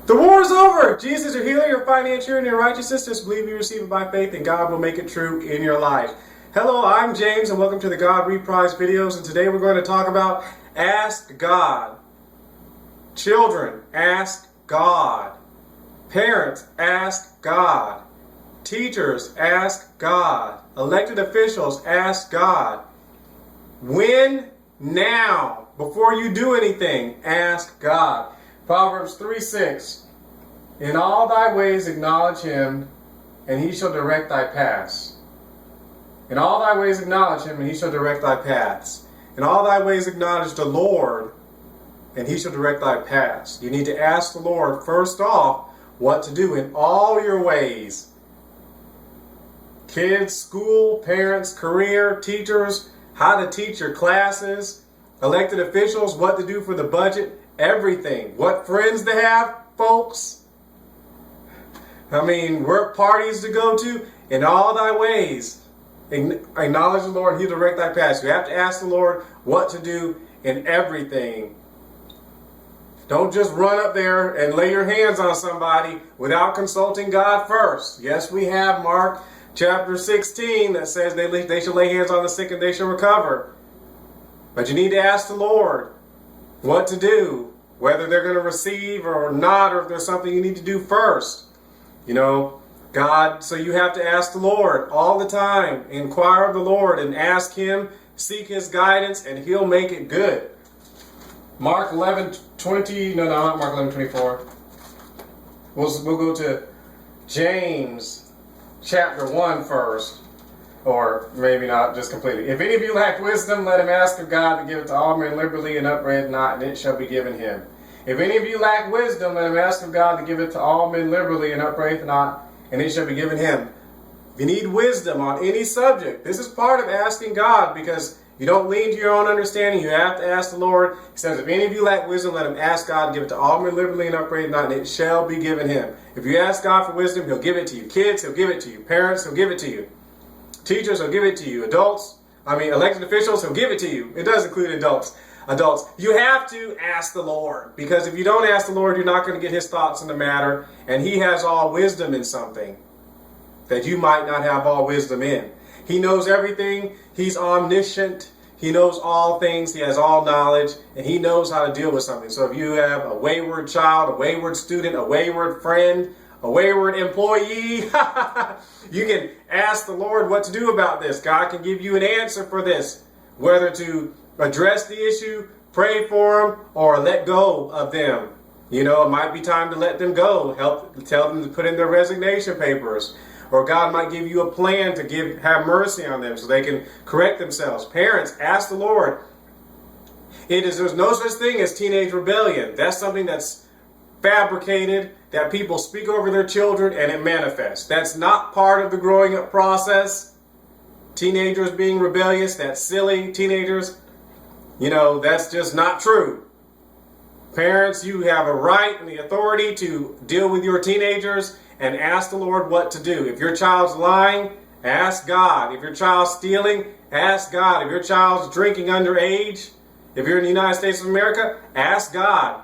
The war is over. Jesus is your healer, your financier, and your righteousness. Just believe you receive it by faith, and God will make it true in your life. Hello, I'm James, and welcome to the God Reprise videos. And today we're going to talk about Ask God. Children, ask God. Parents, ask God. Teachers, ask God. Elected officials, ask God. When? Now. Before you do anything, ask God. Proverbs 3:6. In all thy ways acknowledge him, and he shall direct thy paths. In all thy ways acknowledge him, and he shall direct thy paths. In all thy ways acknowledge the Lord, and he shall direct thy paths. You need to ask the Lord, first off, what to do in all your ways. Kids, school, parents, career, teachers, how to teach your classes, elected officials, what to do for the budget, everything. What friends to have, folks. Work parties to go to. In all thy ways, acknowledge the Lord, and he'll direct thy paths. You have to ask the Lord what to do in everything. Don't just run up there and lay your hands on somebody without consulting God first. Yes, we have Mark chapter 16 that says they shall lay hands on the sick and they shall recover. But you need to ask the Lord what to do, whether they're going to receive or not, or if there's something you need to do first. So you have to ask the Lord all the time. Inquire of the Lord and ask him, seek his guidance, and he'll make it good. Mark 11:20, no, not Mark 11:24. We'll go to James chapter 1 first. Or maybe not just completely. If any of you lack wisdom, let him ask of God to give it to all men liberally and upbraid not, and it shall be given him. If any of you lack wisdom, let him ask of God to give it to all men liberally and upbraid not, and it shall be given him. If you need wisdom on any subject, this is part of asking God, because you don't lean to your own understanding. You have to ask the Lord. He says, if any of you lack wisdom, let him ask God to give it to all men liberally and upbraid not, and it shall be given him. If you ask God for wisdom, he'll give it to you. Kids, he'll give it to you. Parents, he'll give it to you. Teachers will give it to you. Elected officials will give it to you. It does include adults. You have to ask the Lord, because if you don't ask the Lord, you're not going to get his thoughts in the matter, and he has all wisdom in something that you might not have all wisdom in. He knows everything. He's omniscient. He knows all things. He has all knowledge, and he knows how to deal with something. So if you have a wayward child, a wayward student, a wayward friend, a wayward employee, you can ask the Lord what to do about this. God can give you an answer for this, whether to address the issue, pray for them, or let go of them. It might be time to let them go. Tell them to put in their resignation papers. Or God might give you a plan to have mercy on them so they can correct themselves. Parents, ask the Lord. There's no such thing as teenage rebellion. That's something that's fabricated, that people speak over their children, and it manifests. That's not part of the growing up process. Teenagers being rebellious, that's silly. Teenagers, that's just not true. Parents, you have a right and the authority to deal with your teenagers and ask the Lord what to do. If your child's lying, ask God. If your child's stealing, ask God. If your child's drinking underage, if you're in the United States of America, ask God.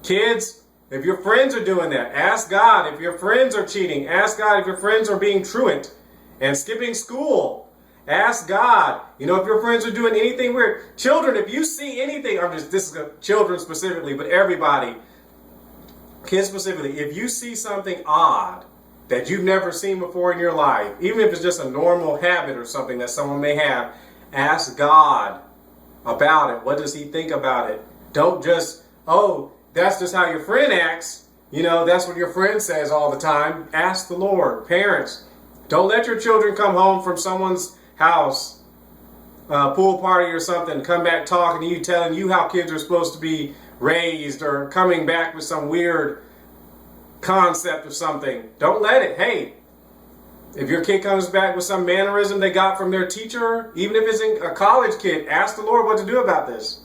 Kids, if your friends are doing that, ask God. If your friends are cheating, ask God. If your friends are being truant and skipping school, ask God. If your friends are doing anything weird. Children, if you see anything, this is children specifically, but everybody, kids specifically, if you see something odd that you've never seen before in your life, even if it's just a normal habit or something that someone may have, ask God about it. What does he think about it? Don't just, that's just how your friend acts. That's what your friend says all the time. Ask the Lord. Parents, don't let your children come home from someone's house, pool party or something, come back talking to you, telling you how kids are supposed to be raised, or coming back with some weird concept of something. Don't let it. Hey, if your kid comes back with some mannerism they got from their teacher, even if it's a college kid, ask the Lord what to do about this.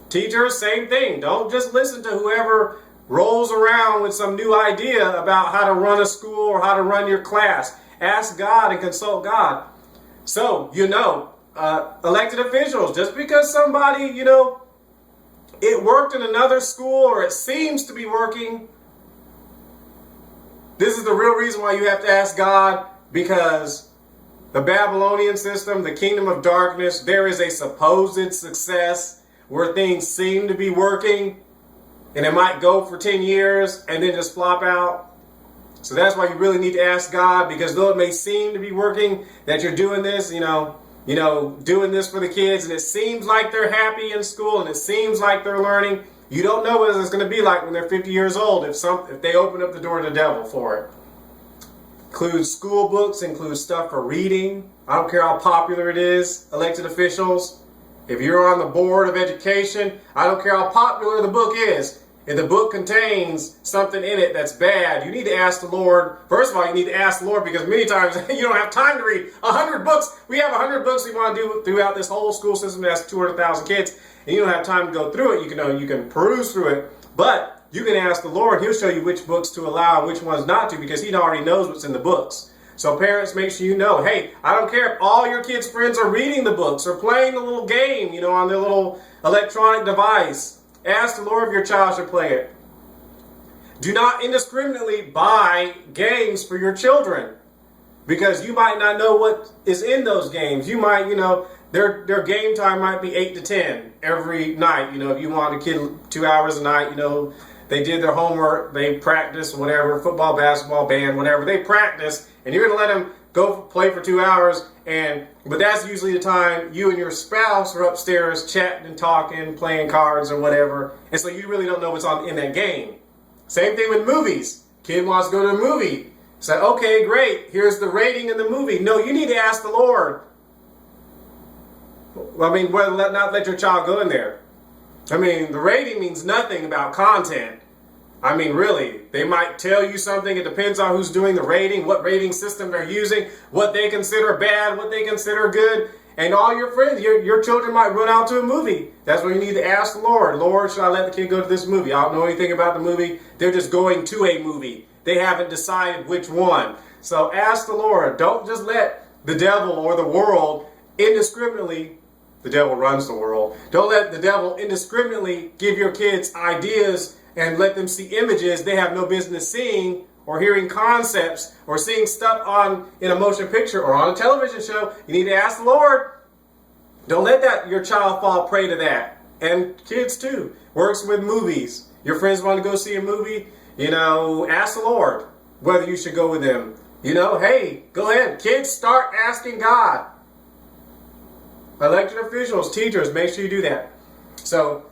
Teachers, same thing. Don't just listen to whoever rolls around with some new idea about how to run a school or how to run your class. Ask God and consult God. So, elected officials, just because somebody, it worked in another school, or it seems to be working. This is the real reason why you have to ask God, because the Babylonian system, the kingdom of darkness, there is a supposed success where things seem to be working, and it might go for 10 years and then just flop out. So that's why you really need to ask God, because though it may seem to be working, that you're doing this, doing this for the kids, and it seems like they're happy in school and it seems like they're learning, you don't know what it's going to be like when they're 50 years old if they open up the door to the devil for it. Includes school books, includes stuff for reading. I don't care how popular it is, elected officials. If you're on the board of education, I don't care how popular the book is. If the book contains something in it that's bad, you need to ask the Lord. First of all, you need to ask the Lord, because many times you don't have time to read 100 books. We have 100 books we want to do throughout this whole school system that has 200,000 kids, and you don't have time to go through it. You can peruse through it, but you can ask the Lord. He'll show you which books to allow and which ones not to, because he already knows what's in the books. So parents, make sure you know, hey, I don't care if all your kids' friends are reading the books or playing the little game, on their little electronic device. Ask the Lord if your child should play it. Do not indiscriminately buy games for your children, because you might not know what is in those games. You might, their game time might be 8 to 10 every night. If you want a kid 2 hours a night, they did their homework, they practice, whatever, football, basketball, band, whatever. They practice, and you're going to let them go play for 2 hours, but that's usually the time you and your spouse are upstairs chatting and talking, playing cards or whatever, and so you really don't know what's in that game. Same thing with movies. Kid wants to go to a movie. Say, okay, great, here's the rating in the movie. No, you need to ask the Lord. Whether not let your child go in there. The rating means nothing about content. Really, they might tell you something. It depends on who's doing the rating, what rating system they're using, what they consider bad, what they consider good. And all your friends, your children might run out to a movie. That's where you need to ask the Lord. Lord, should I let the kid go to this movie? I don't know anything about the movie. They're just going to a movie. They haven't decided which one. So ask the Lord. Don't just let the devil or the world indiscriminately, the devil runs the world. Don't let the devil indiscriminately give your kids ideas and let them see images they have no business seeing, or hearing concepts, or seeing stuff in a motion picture or on a television show. You need to ask the Lord. Don't let your child fall prey to that. And kids too. Works with movies. Your friends want to go see a movie, ask the Lord whether you should go with them. Hey, go ahead. Kids, start asking God. Elected officials, teachers, make sure you do that. So,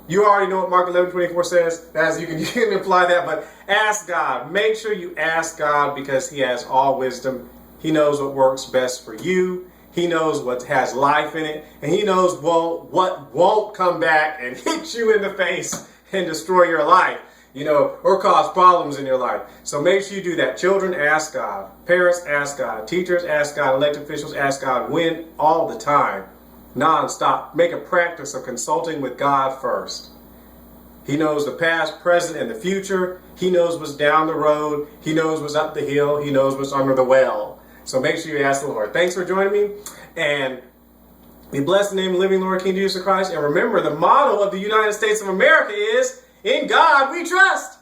you already know what Mark 11:24 says. As you can imply that, but ask God. Make sure you ask God, because he has all wisdom. He knows what works best for you. He knows what has life in it. And he knows what won't come back and hit you in the face and destroy your life, or cause problems in your life. So make sure you do that. Children, ask God. Parents, ask God. Teachers, ask God. Elected officials, ask God. When? All the time. Non-stop. Make a practice of consulting with God first. He knows the past, present, and the future. He knows what's down the road. He knows what's up the hill. He knows what's under the well. So make sure you ask the Lord. Thanks for joining me. And be blessed in the name of the living Lord, King Jesus Christ. And remember, the motto of the United States of America is, in God we trust.